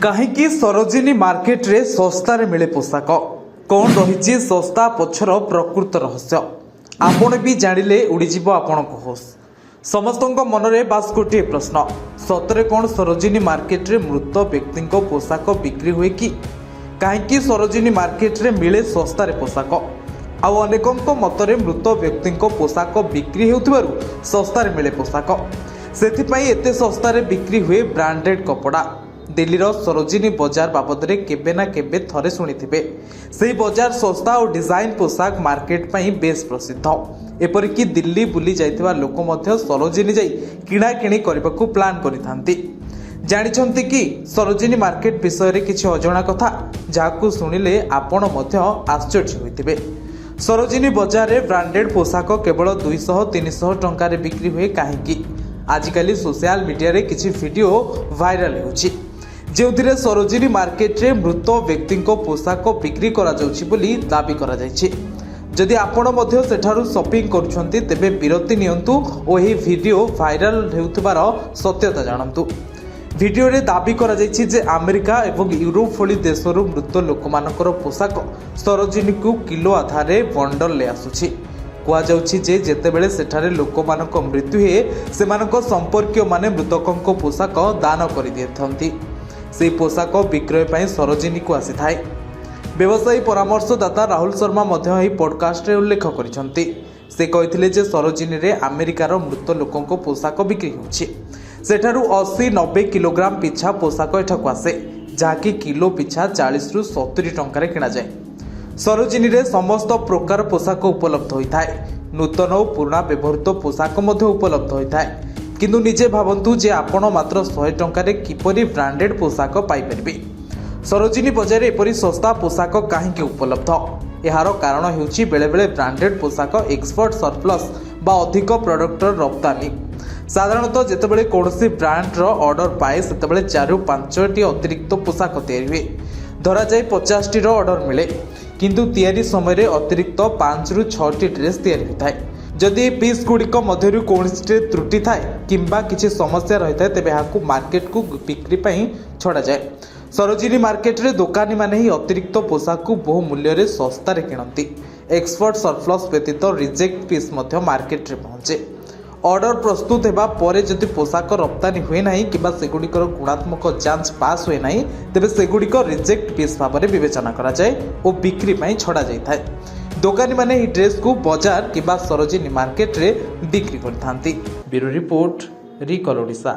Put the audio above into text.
कहीं सरोजिनी मार्केट रे सस्तार मिले पोशाक कौन रही सस्ता पछर प्रकृत रहस्य आपण भी जानिले उड़ीज आपण होश समस्त मनरे बास गोटे प्रश्न सतरे कौन सरोजिनी मार्केट रे मृत व्यक्ति पोशाक बिक्री हुए कि कहीं सरोजिनी मार्केट रे मिले सस्तार पोशाक आउ अनेकों मतरे मृत व्यक्ति पोशाक बिक्री होउथिबारु सस्तार मिले पोशाक सेथिपाई एते सस्तार बिक्री हुए ब्रांडेड कपड़ा दिल्लीर सरोजिनी बजार बाबद केबे ना केबे थरे शुणिथिबे सेही बजार सस्ता और डिजाइन पोशाक मार्केट पई बेस प्रसिद्ध एपरिकी दिल्ली बुली जाइथिबा लोक मध्य सरोजिनी जाई किणा किणी करबाकू प्लान करिथांती। जानिछंती कि सरोजिनी मार्केट विषय रे किछि अजणा कथा जाकू सुनिले आपण मध्य आश्चर्य होइथिबे। सरोजिनी बजार रे ब्रांडेड पोशाक केवल 200-300 टंका रे बिक्री हुए काहेकि आजिकली सोशल मीडिया रे किछि वीडियो वायरल होउछि जो सरोजिनी मार्केट रे मृत व्यक्ति पोशाक बिक्री करा जाउछि बोली दाबी करा जायछि। जदि आपण मध्य सेठारु शॉपिंग करूछंती तेबे विरति नियंतु ओ एही वीडियो वायरल हेउथबार सत्यता जानंतु। वीडियो रे दाबी करा जायछि जे अमेरिका एवं यूरोप भली देशरु मृत लोकमानकर पोशाक सरोजिनी को किलो आधार रे बंडल ले आसुछि। कुआ जाउछि जे जेतेबेले सेठारे लोकमानक मृत्यु हे सेमानक संपर्कीय माने मृतकंक पोशाक दान करि देथंती से पोशाक विक्रय पर सरोजिनी को आसी थाए। व्यवसायी परामर्शदाता राहुल शर्मा मध्य पॉडकास्ट रे उल्लेख करिसंती। से कहिथिले जे सरोजिनी रे अमेरिकार मृत लोकंक पोशाक बिक्री होछि सेठारु 80-90 किलोग्राम पिछा पोशाक एठाकु आसे जाकि किलो पिछा 40-70 टंका रे किना जाए। सरोजिनी रे समस्त प्रकार पोशाक उपलब्ध होइथाए। नूतन और पुराना व्यवहृत पोशाक मध्य उपलब्ध होइथाए किंतु निजे भावंतु जे आपण मात्र 100 टंका रे किपरि ब्रांडेड पोशाक पाई परिबे। सरोजिनी बजार एपरि सस्ता पोशाक काहेकि उपलब्ध एहार कारण हेउछि बेले बेले ब्रांडेड पोशाक एक्सपर्ट सरप्लस बा अधिक प्रोडक्टर रप्तानी। साधारणतः जेतेबेले कोनोसी ब्रांड रो ऑर्डर पाए सेतेबेले 4-5 अतिरिक्त पोशाक तैयारी हुए धरा जाए 50 रो ऑर्डर मिले किंतु तैयारी समय अतिरिक्त 5-6 ड्रेस तैयारी होइथाए। जदि पीस गुड़िक मध्य कौन त्रुटि थाए किंबा किसी समस्या रही है तेज यहाँ मार्केट को बिक्री छड़ा जाए। सरोजिनी मार्केट रे दुकानी माने ही अतिरिक्त पोशाक को बहु मूल्य रे सस्ता रे किणती। एक्सपर्ट सरप्लस व्यतीत रिजेक्ट पीस मध्य मार्केट रे पहुंचे। ऑर्डर प्रस्तुत हेबा परे जदि पोशाक रप्तानी हुए ना कि सेगुड़िकर गुणात्मक जांच पास हुए ना तेबे सेगुड़िक रिजेक्ट पीस भाव में विवेचना करा जाए और बिक्री पई छड़ा जाय थाए। दोकानी माने ही ड्रेस को बाजार किबा सरोजिनी मार्केट रे बिक्री करथांती। ब्यूरो रिपोर्ट रिकल ओडिशा।